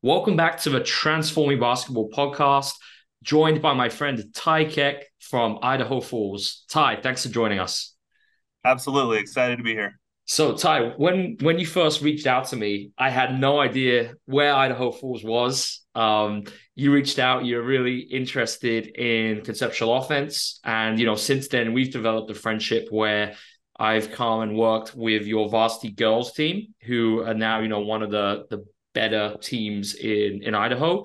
Welcome back to the Transforming Basketball podcast, joined by my friend Ty Keck from Idaho Falls. Ty, thanks for joining us. Absolutely excited to be here. So, Ty, when you first reached out to me, I had no idea where Idaho Falls was. You reached out, you're really interested in conceptual offense. And, since then, we've developed a friendship where I've come and worked with your varsity girls team, who are now, one of the better teams in Idaho.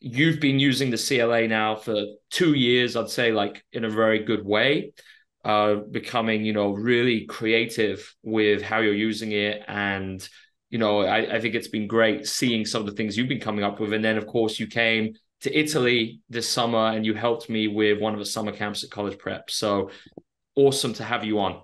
You've been using the CLA now for 2 years, I'd say, like in a very good way, becoming, really creative with how you're using it. And, I think it's been great seeing some of the things you've been coming up with. And then, of course, you came to Italy this summer and you helped me with one of the summer camps at College Prep. So awesome to have you on.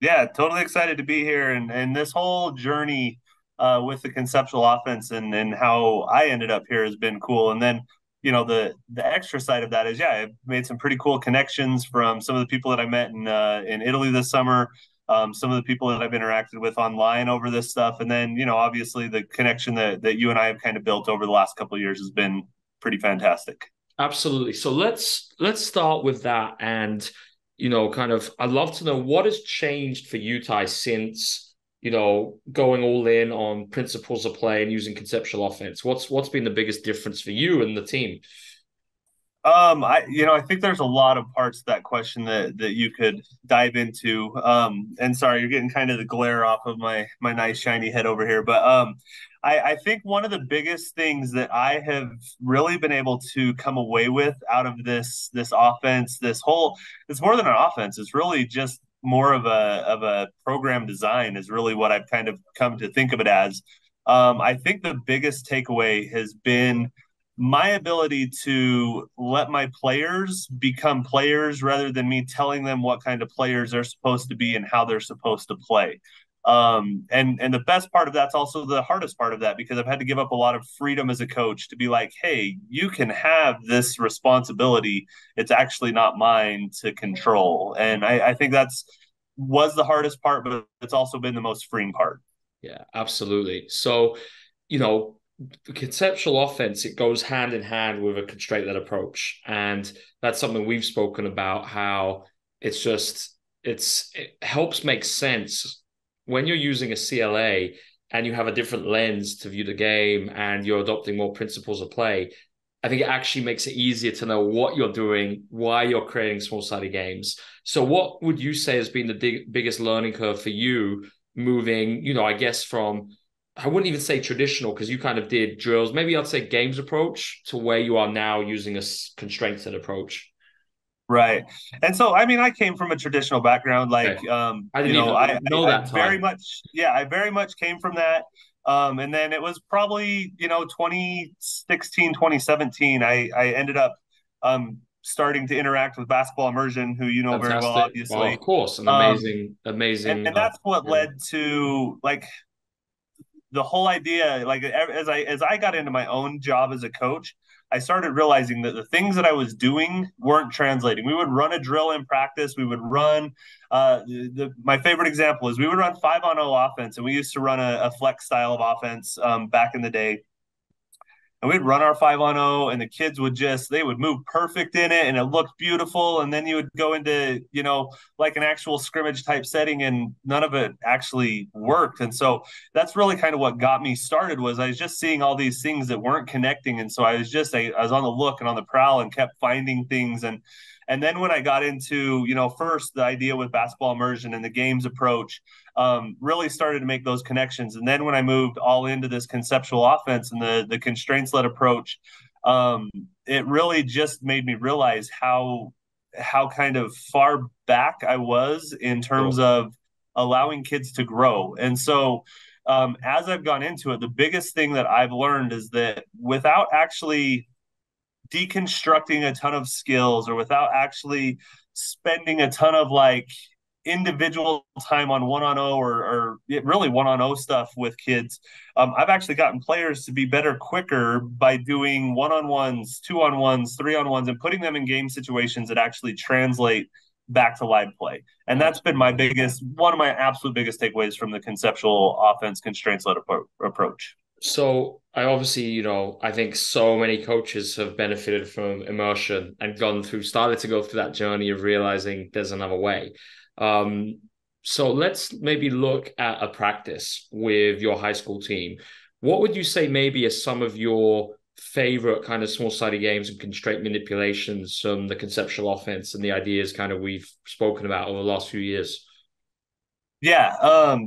Yeah, totally excited to be here and this whole journey with the conceptual offense and how I ended up here has been cool. And then, the extra side of that is, yeah, I've made some pretty cool connections from some of the people that I met in Italy this summer, some of the people that I've interacted with online over this stuff. And then, obviously the connection that you and I have kind of built over the last couple of years has been pretty fantastic. Absolutely. So let's start with that. And kind of, I'd love to know what has changed for Utah since, going all in on principles of play and using conceptual offense. What's been the biggest difference for you and the team? I think there's a lot of parts to that question that you could dive into. And sorry, you're getting kind of the glare off of my nice shiny head over here. But I think one of the biggest things that I have really been able to come away with out of this offense, it's more than an offense. It's really just more of a program design is really what I've kind of come to think of it as. I think the biggest takeaway has been my ability to let my players become players rather than me telling them what kind of players they're supposed to be and how they're supposed to play. And the best part of that's also the hardest part of that because I've had to give up a lot of freedom as a coach to be like, hey, you can have this responsibility. It's actually not mine to control. And I think that's was the hardest part, but it's also been the most freeing part. Yeah, absolutely. So, you know, the conceptual offense, it goes hand in hand with a constraint-led approach. And that's something we've spoken about, how it helps make sense when you're using a CLA and you have a different lens to view the game and you're adopting more principles of play. I think it actually makes it easier to know what you're doing, why you're creating small-sided games. So what would you say has been the biggest learning curve for you moving, I guess from, I wouldn't even say traditional because you kind of did drills. Maybe I'd say games approach to where you are now using a constraint-led approach. Right. And so, I mean, I came from a traditional background. Okay. Like, I didn't even know I that very time. much, yeah, I very much came from that. And then it was probably, 2016, 2017, I ended up starting to interact with basketball immersion, who you know very well, Fantastic. Oh, of obviously. course. An Um, amazing. and that's what Yeah. led to like the whole idea, like as I got into my own job as a coach, I started realizing that the things that I was doing weren't translating. We would run a drill in practice. We would run my favorite example is we would run 5-on-0 offense, and we used to run a flex style of offense back in the day, and we'd run our 5-on-0 and the kids would they would move perfect in it and it looked beautiful. And then you would go into, like an actual scrimmage type setting and none of it actually worked. And so that's really kind of what got me started was I was just seeing all these things that weren't connecting. And so I was on the look and on the prowl and kept finding things. And then when I got into, first the idea with basketball immersion and the games approach, really started to make those connections. And then when I moved all into this conceptual offense and the constraints-led approach, it really just made me realize how kind of far back I was in terms Sure. of allowing kids to grow. And so as I've gone into it, the biggest thing that I've learned is that without actually deconstructing a ton of skills or without actually spending a ton of like individual time on one-on-0 or really one-on-0 stuff with kids, I've actually gotten players to be better quicker by doing one-on-ones, two-on-ones, three-on-ones, and putting them in game situations that actually translate back to live play. And that's been Absolutely. one of my absolute biggest takeaways from the conceptual offense constraints-led approach. So I obviously, I think so many coaches have benefited from immersion and started to go through that journey of realizing there's another way. Um, so let's maybe look at a practice with your high school team. What would you say maybe are some of your favorite kind of small-sided games and constraint manipulations from the conceptual offense and the ideas kind of we've spoken about over the last few years? Yeah.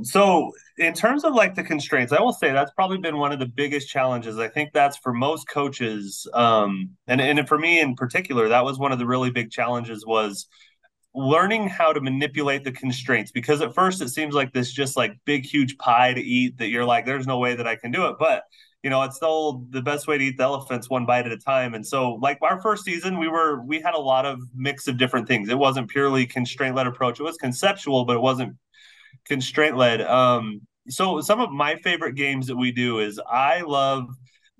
So in terms of like the constraints, I will say that's probably been one of the biggest challenges. I think that's for most coaches. And for me in particular, that was one of the really big challenges was learning how to manipulate the constraints because at first it seems like this just like big huge pie to eat that you're like there's no way that I can do it, but it's still the best way to eat the elephants one bite at a time. And so like our first season we had a lot of mix of different things. It wasn't purely constraint led approach, it was conceptual, but it wasn't constraint led. So some of my favorite games that we do is I love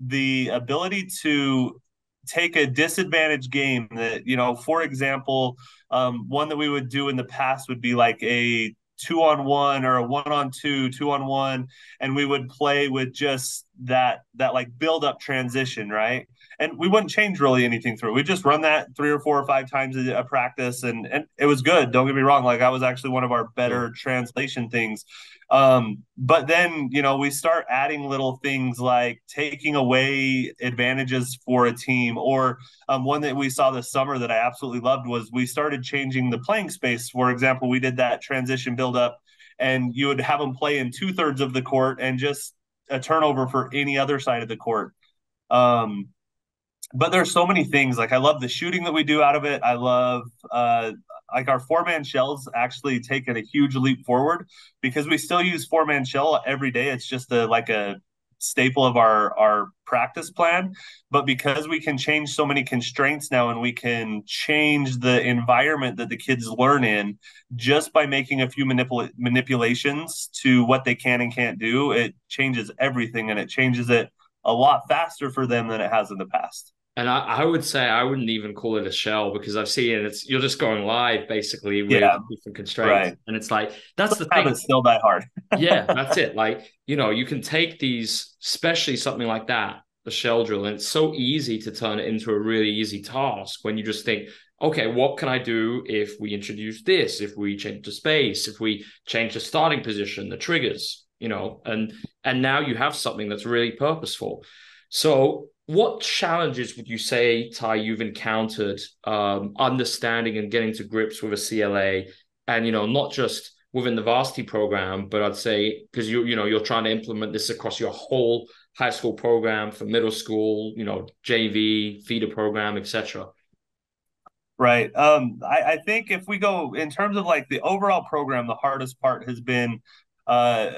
the ability to take a disadvantaged game that, for example, one that we would do in the past would be like a 2-on-1 or a 1-on-2, 2-on-1, and we would play with just that like build up transition, right? And we wouldn't change really anything through. We just run that 3 or 4 or 5 times a practice, and it was good. Don't get me wrong; like that was actually one of our Sure. better translation things. But then we start adding little things like taking away advantages for a team, or one that we saw this summer that I absolutely loved was we started changing the playing space. For example, we did that transition build up, and you would have them play in 2/3 of the court and just a turnover for any other side of the court. Um, but there's so many things. Like I love the shooting that we do out of it. I love like our 4-man shells actually taken a huge leap forward because we still use 4-man shell every day. It's just like a staple of our practice plan. But because we can change so many constraints now and we can change the environment that the kids learn in just by making a few manipulations to what they can and can't do, it changes everything and it changes it a lot faster for them than it has in the past. And I would say I wouldn't even call it a shell because I've seen you're just going live basically with Yeah, different constraints. right. And it's like, that's the thing. Habits still die hard. Yeah, that's it. Like, you can take these, especially something like that, the shell drill, and it's so easy to turn it into a really easy task when you just think, okay, what can I do if we introduce this, if we change the space, if we change the starting position, the triggers, and now you have something that's really purposeful. So what challenges would you say, Ty, you've encountered understanding and getting to grips with a CLA and, not just within the varsity program, but I'd say because you're trying to implement this across your whole high school program for middle school, JV, feeder program, etc. Right. I think if we go in terms of like the overall program, the hardest part has been uh,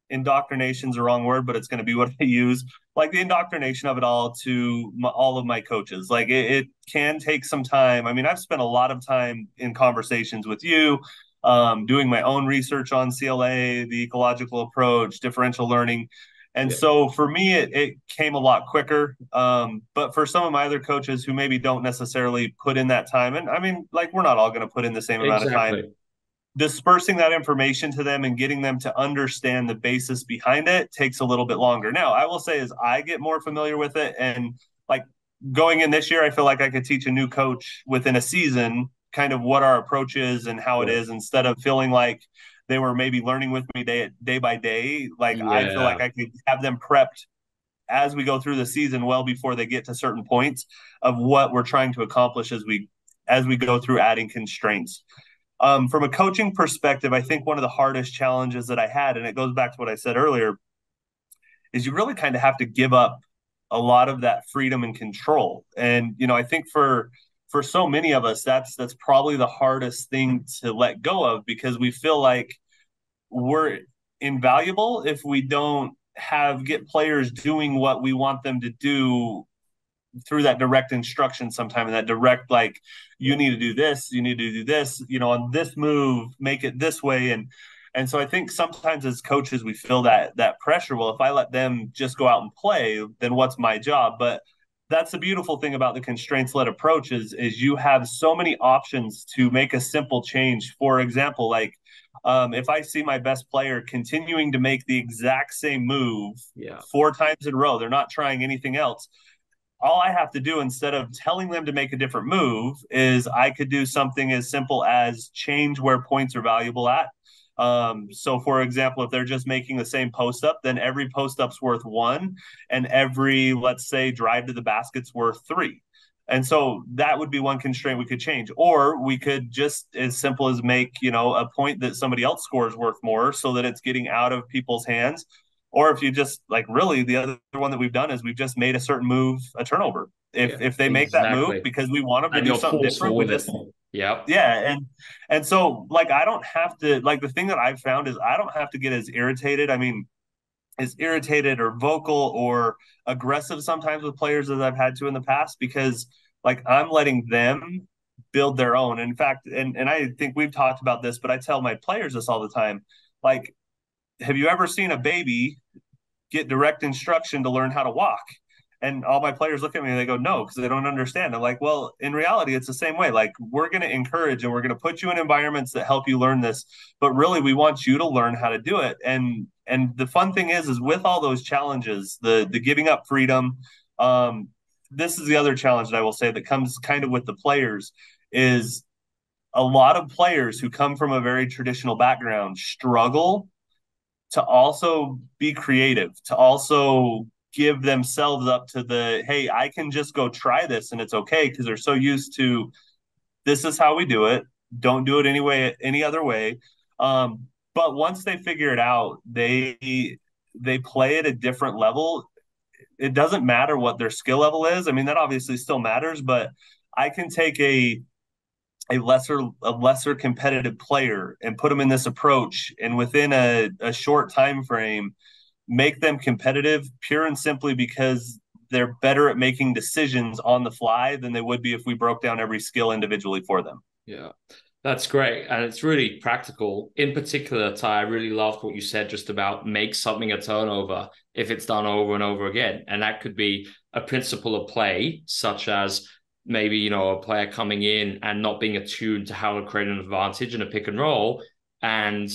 indoctrination's the wrong word, but it's going to be what I use. Like the indoctrination of it all to all of my coaches. Like it can take some time. I mean, I've spent a lot of time in conversations with you, doing my own research on CLA, the ecological approach, differential learning. And Yeah, so for me, it came a lot quicker. But for some of my other coaches who maybe don't necessarily put in that time, and I mean, like we're not all going to put in the same amount of time, exactly. dispersing that information to them and getting them to understand the basis behind it takes a little bit longer. Now, I will say as I get more familiar with it and like going in this year, I feel like I could teach a new coach within a season kind of what our approach is and how it Sure. is instead of feeling like they were maybe learning with me day by day. Like I feel like Yeah. I could have them prepped as we go through the season well before they get to certain points of what we're trying to accomplish as we go through adding constraints. From a coaching perspective, I think one of the hardest challenges that I had, and it goes back to what I said earlier, is you really kind of have to give up a lot of that freedom and control. And I think for so many of us, that's probably the hardest thing to let go of because we feel like we're invaluable if we don't have get players doing what we want them to do through that direct instruction sometime and that direct like you need to do this, you need to do this, on this move, make it this way. And so I think sometimes as coaches we feel that pressure. Well, if I let them just go out and play, then what's my job? But that's the beautiful thing about the constraints led approach is you have so many options to make a simple change. For example, like If I see my best player continuing to make the exact same move Yeah. 4 times in a row, they're not trying anything else. All I have to do instead of telling them to make a different move is I could do something as simple as change where points are valuable at. So, for example, if they're just making the same post up, then every post up's worth 1, and every, let's say, drive to the basket's worth 3. And so that would be one constraint we could change. Or we could just as simple as make, a point that somebody else scores worth more so that it's getting out of people's hands. Or if you just like really the other one that we've done is we've just made a certain move a turnover. If Yeah. if they make that move Exactly. because we want them to And do you're something different, forceful we with it. just Yep. yeah. And so like I don't have to like the thing that I've found is I don't have to get as irritated. I mean, as irritated or vocal or aggressive sometimes with players as I've had to in the past because like I'm letting them build their own. In fact, and I think we've talked about this, but I tell my players this all the time. Like, have you ever seen a baby get direct instruction to learn how to walk? And all my players look at me and they go, no, because they don't understand. I'm like, well, in reality, it's the same way. Like, we're going to encourage and we're going to put you in environments that help you learn this. But really, we want you to learn how to do it. And the fun thing is with all those challenges, the giving up freedom, this is the other challenge that I will say that comes kind of with the players is a lot of players who come from a very traditional background struggle to also be creative, to also give themselves up to the, hey, I can just go try this and it's okay because they're so used to this is how we do it. Don't do it anyway, any other way. But once they figure it out, they play at a different level. It doesn't matter what their skill level is. I mean, that obviously still matters, but I can take a lesser competitive player and put them in this approach and within a short time frame make them competitive pure and simply because they're better at making decisions on the fly than they would be if we broke down every skill individually for them. Yeah. That's great. And it's really practical. In particular, Ty, I really loved what you said just about make something a turnover if it's done over and over again. And that could be a principle of play, such as maybe, a player coming in and not being attuned to how to create an advantage in a pick and roll and,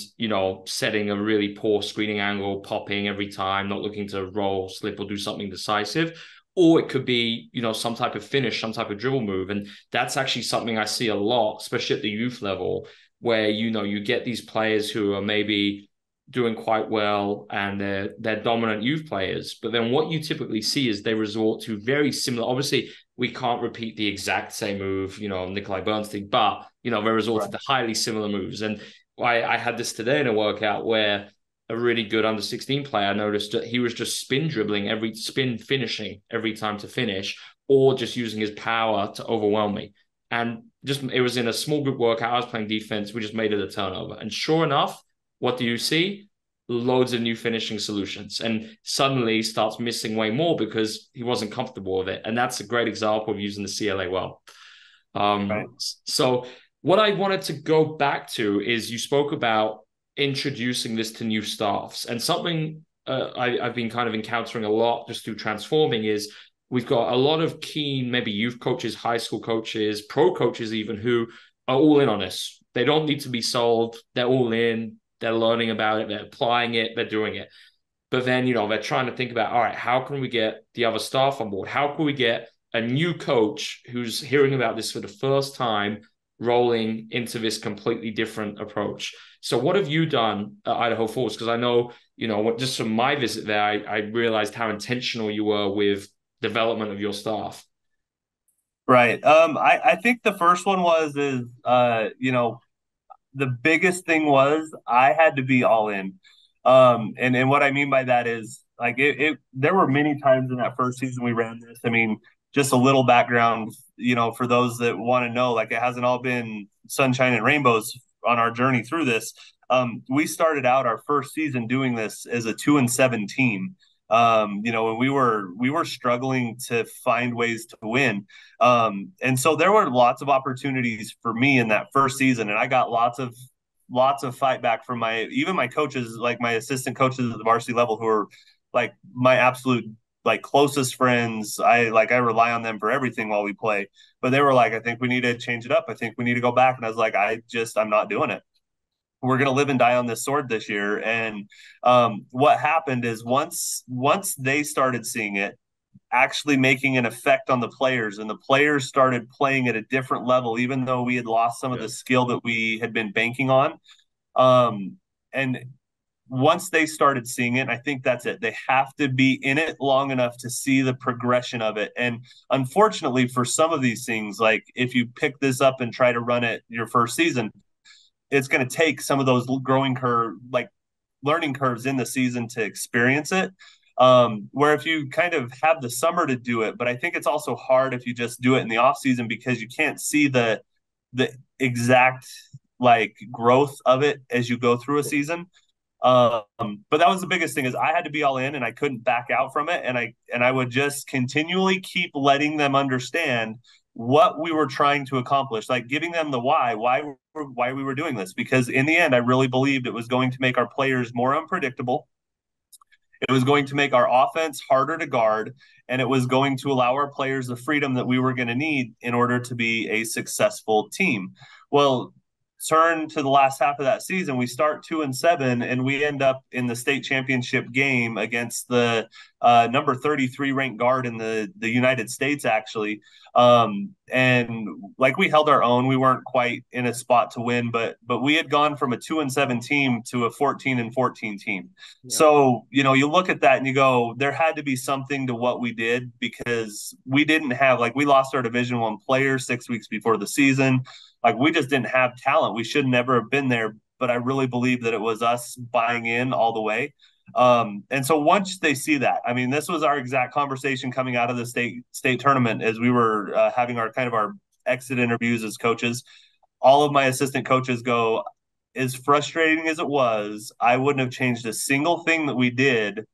setting a really poor screening angle, popping every time, not looking to roll, slip, or do something decisive. Or it could be, some type of finish, some type of dribble move. And that's actually something I see a lot, especially at the youth level, where, you get these players who are maybe doing quite well and they're dominant youth players. But then what you typically see is they resort to very similar. Obviously, we can't repeat the exact same move, Nikolai Bernstein, but, they resorted to highly similar moves. And I had this today in a workout where a really good under 16 player, I noticed that he was just spin finishing every time to finish, or just using his power to overwhelm me. And just it was in a small group workout. I was playing defense. We just made it a turnover. And sure enough, what do you see? Loads of new finishing solutions. And suddenly starts missing way more because he wasn't comfortable with it. And that's a great example of using the CLA well. Right. So what I wanted to go back to is you spoke about introducing this to new staffs. And something I've been kind of encountering a lot just through transforming is we've got a lot of keen, maybe youth coaches, high school coaches, pro coaches even, who are all in on this. They don't need to be sold. They're all in. They're learning about it. They're applying it. They're doing it. But then, they're trying to think about, all right, how can we get the other staff on board? How can we get a new coach who's hearing about this for the first time rolling into this completely different approach? So what have you done at Idaho Falls? Because I know, just from my visit there, I realized how intentional you were with development of your staff. Right. I think the first one the biggest thing was I had to be all in. And what I mean by that is like there were many times in that first season we ran this. I mean, just a little background, for those that want to know, like it hasn't all been sunshine and rainbows on our journey through this. We started out our first season doing this as a 2-7 team. When we were struggling to find ways to win. And so there were lots of opportunities for me in that first season, and I got lots of fight back from my coaches, like my assistant coaches at the varsity level, who are like my absolute like closest friends. I rely on them for everything while we play. But they were like, I think we need to change it up. I think we need to go back. And I was like, I'm not doing it. we're going to live and die on this sword this year. And what happened is once they started seeing it, actually making an effect on the players, and the players started playing at a different level, even though we had lost some of Yeah. the skill that we had been banking on. And once they started seeing it, I think that's it. They have to be in it long enough to see the progression of it. And unfortunately, for some of these things, like if you pick this up and try to run it your first season, it's going to take some of those growing curve, like learning curves in the season to experience it. Where if you kind of have the summer to do it, but I think it's also hard if you just do it in the off season because you can't see the exact like growth of it as you go through a season. But that was the biggest thing is I had to be all in and I couldn't back out from it. And I would just continually keep letting them understand what we were trying to accomplish, like giving them the why we were doing this. Because in the end, I really believed it was going to make our players more unpredictable. It was going to make our offense harder to guard, and it was going to allow our players the freedom that we were going to need in order to be a successful team. Well, turn to the last half of that season, we start 2-7, and we end up in the state championship game against the number 33 ranked guard in the United States, actually. And like we held our own, we weren't quite in a spot to win, but we had gone from a 2-7 team to a 14-14 team. Yeah. So, you look at that and you go, there had to be something to what we did because we didn't have, like, we lost our Division One player 6 weeks before the season. Like, we just didn't have talent. We should never have been there. But I really believe that it was us buying in all the way. And so once they see that, I mean, this was our exact conversation coming out of the state tournament as we were having our kind of our exit interviews as coaches. All of my assistant coaches go, as frustrating as it was, I wouldn't have changed a single thing that we did.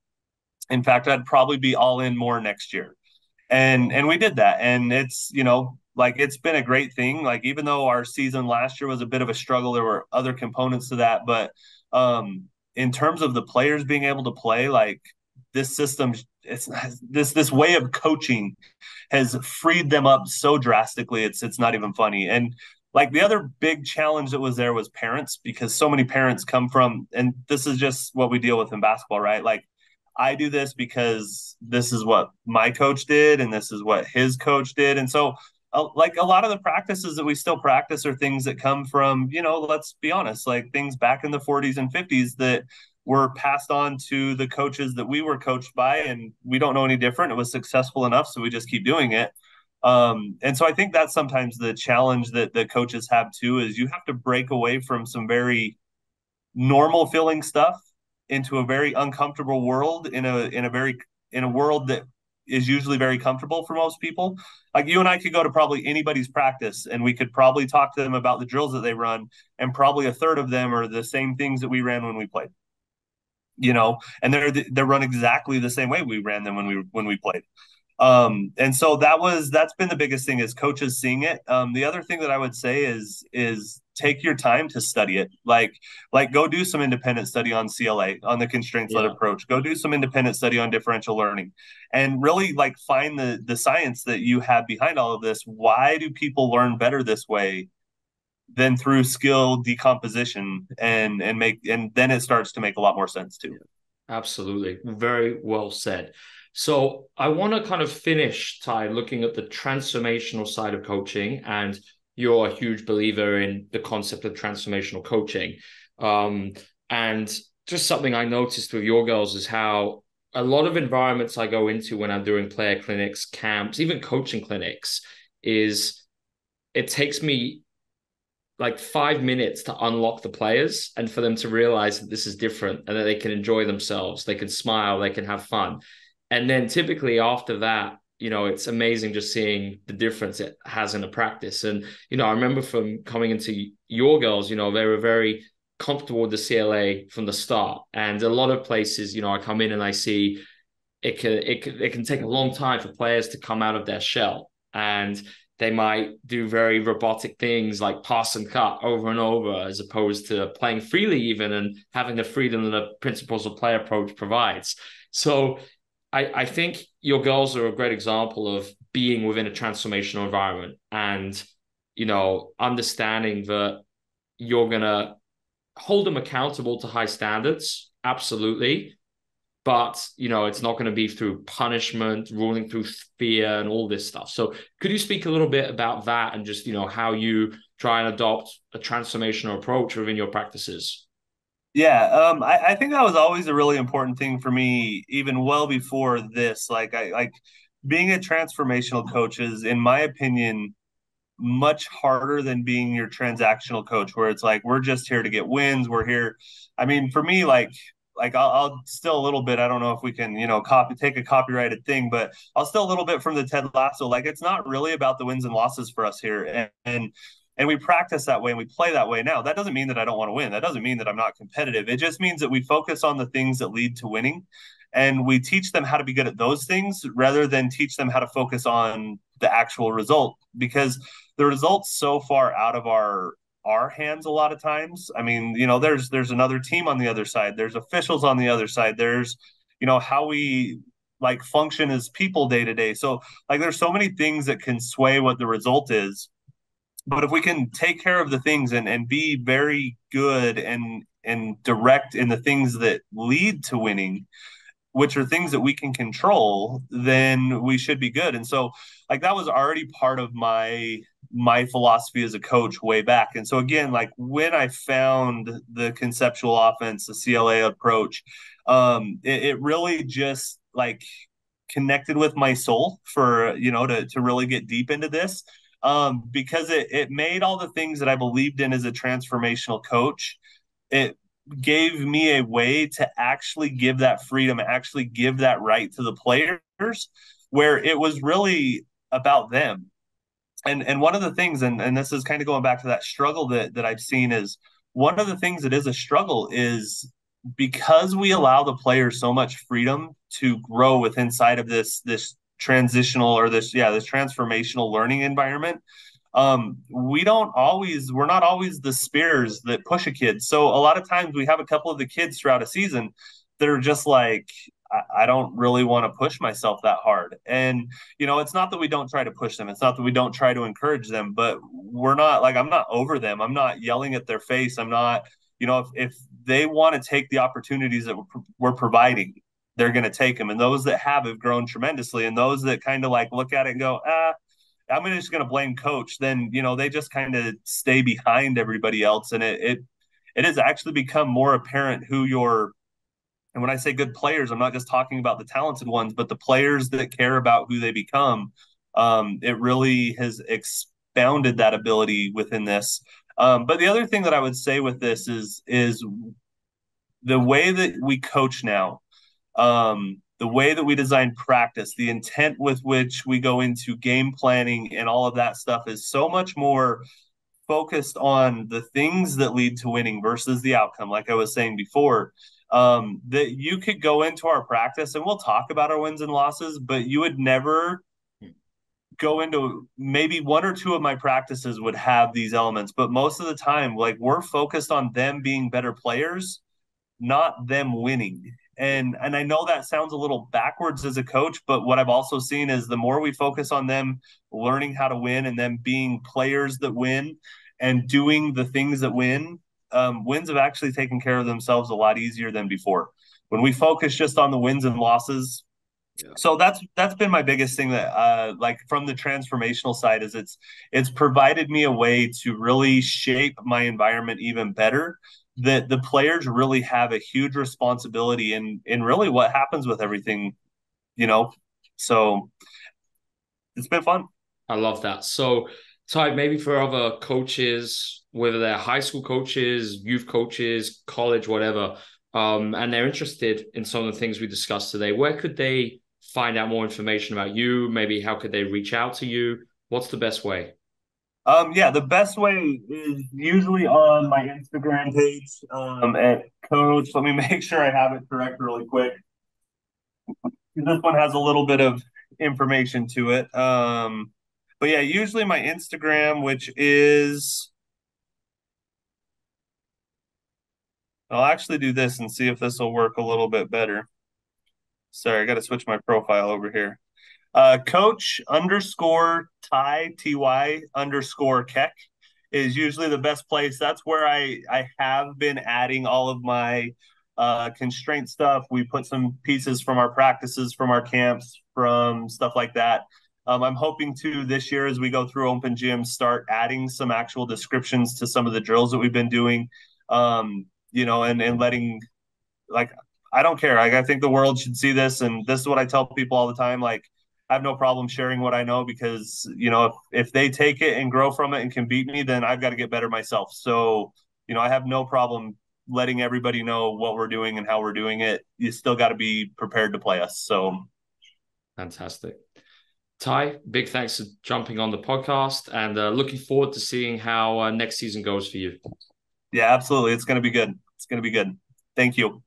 In fact, I'd probably be all in more next year. And we did that. And it's, like it's been a great thing. Like even though our season last year was a bit of a struggle, there were other components to that. But in terms of the players being able to play, like this system, it's this way of coaching has freed them up so drastically. It's not even funny. And like the other big challenge that was there was parents, because so many parents come from, and this is just what we deal with in basketball, right? Like I do this because this is what my coach did and this is what his coach did. And so like a lot of the practices that we still practice are things that come from, let's be honest, like things back in the 40s and 50s that were passed on to the coaches that we were coached by, and we don't know any different. It was successful enough, so we just keep doing it. And so I think that's sometimes the challenge that the coaches have too, is you have to break away from some very normal feeling stuff into a very uncomfortable world in a world that is usually very comfortable for most people. Like you and I could go to probably anybody's practice and we could probably talk to them about the drills that they run, and probably a third of them are the same things that we ran when we played. And they're run exactly the same way we ran them when we played. And so that's been the biggest thing, is coaches seeing it. The other thing that I would say is take your time to study it. Like go do some independent study on CLA, on the constraints-led Yeah. approach. Go do some independent study on differential learning, and really like find the science that you have behind all of this. Why do people learn better this way than through skill decomposition, and then it starts to make a lot more sense too. Absolutely. Very well said. So I want to kind of finish, Ty, looking at the transformational side of coaching. And you're a huge believer in the concept of transformational coaching. And just something I noticed with your girls is how a lot of environments I go into when I'm doing player clinics, camps, even coaching clinics, is it takes me like 5 minutes to unlock the players and for them to realize that this is different and that they can enjoy themselves, they can smile, they can have fun. And then typically after that, it's amazing just seeing the difference it has in a practice. And, I remember from coming into your girls, they were very comfortable with the CLA from the start. And a lot of places, I come in and I see it can take a long time for players to come out of their shell. And they might do very robotic things like pass and cut over and over, as opposed to playing freely even and having the freedom that the principles of play approach provides. So I think your girls are a great example of being within a transformational environment and, understanding that you're going to hold them accountable to high standards, absolutely. But, it's not going to be through punishment, ruling through fear and all this stuff. So could you speak a little bit about that and just, how you try and adopt a transformational approach within your practices? Yeah, I think that was always a really important thing for me, even well before this. Like I like being a transformational coach is, in my opinion, much harder than being your transactional coach, where it's like we're just here to get wins. We're here. I mean, for me, like I'll still a little bit. I don't know if we can, take a copyrighted thing, but I'll still a little bit from the Ted Lasso. Like it's not really about the wins and losses for us here, and we practice that way and we play that way. Now that doesn't mean that I don't want to win. That doesn't mean that I'm not competitive. It just means that we focus on the things that lead to winning, and we teach them how to be good at those things rather than teach them how to focus on the actual result, because the results so far out of our hands a lot of times. I mean, there's another team on the other side. There's officials on the other side. There's, how we like function as people day to day. So like there's so many things that can sway what the result is. But if we can take care of the things and be very good and direct in the things that lead to winning, which are things that we can control, then we should be good. And so like that was already part of my philosophy as a coach way back. And so again, like when I found the conceptual offense, the CLA approach, it really just like connected with my soul for, to really get deep into this. Because it made all the things that I believed in as a transformational coach. It gave me a way to actually give that freedom, actually give that right to the players, where it was really about them. And one of the things, and this is kind of going back to that struggle that I've seen, is one of the things that is a struggle is because we allow the players so much freedom to grow with inside of this transitional or this transformational learning environment. We're not always the spears that push a kid. So a lot of times we have a couple of the kids throughout a season that are just like, I don't really want to push myself that hard. And, it's not that we don't try to push them. It's not that we don't try to encourage them, but we're not like, I'm not over them. I'm not yelling at their face. I'm not, if they want to take the opportunities that we're providing, they're going to take them. And those that have grown tremendously. And those that kind of like look at it and go, I'm just going to blame coach, then, they just kind of stay behind everybody else. And it has actually become more apparent who and when I say good players, I'm not just talking about the talented ones, but the players that care about who they become. It really has expounded that ability within this. But the other thing that I would say with this is the way that we coach now, the way that we design practice, the intent with which we go into game planning and all of that stuff is so much more focused on the things that lead to winning versus the outcome. Like I was saying before, that you could go into our practice and we'll talk about our wins and losses, but you would never go into, maybe one or two of my practices would have these elements, but most of the time, like we're focused on them being better players, not them winning. And I know that sounds a little backwards as a coach, but what I've also seen is the more we focus on them learning how to win and them being players that win and doing the things that win, wins have actually taken care of themselves a lot easier than before. When we focus just on the wins and losses, Yeah. so that's been my biggest thing that like from the transformational side is it's provided me a way to really shape my environment even better, that the players really have a huge responsibility in really what happens with everything, you know. So it's been fun. I love that. So, Ty, maybe for other coaches, whether they're high school coaches, youth coaches, college, whatever, and they're interested in some of the things we discussed today, where could they find out more information about you? Maybe how could they reach out to you? What's the best way? Yeah, the best way is usually on my Instagram page, at coach. Let me make sure I have it correct really quick. This one has a little bit of information to it. But yeah, usually my Instagram, which is, I'll actually do this and see if this will work a little bit better. Sorry, I got to switch my profile over here. Coach underscore Ty, Ty underscore Keck is usually the best place. That's where I have been adding all of my constraint stuff. We put some pieces from our practices, from our camps, from stuff like that. I'm hoping to this year, as we go through Open Gym, start adding some actual descriptions to some of the drills that we've been doing. And letting, like, I don't care. Like, I think the world should see this, and this is what I tell people all the time. Like, I have no problem sharing what I know because if they take it and grow from it and can beat me, then I've got to get better myself. So I have no problem letting everybody know what we're doing and how we're doing it. You still got to be prepared to play us. So Fantastic. Ty, big thanks for jumping on the podcast, and looking forward to seeing how next season goes for you. yeah, absolutely, it's going to be good. It's going to be good. Thank you.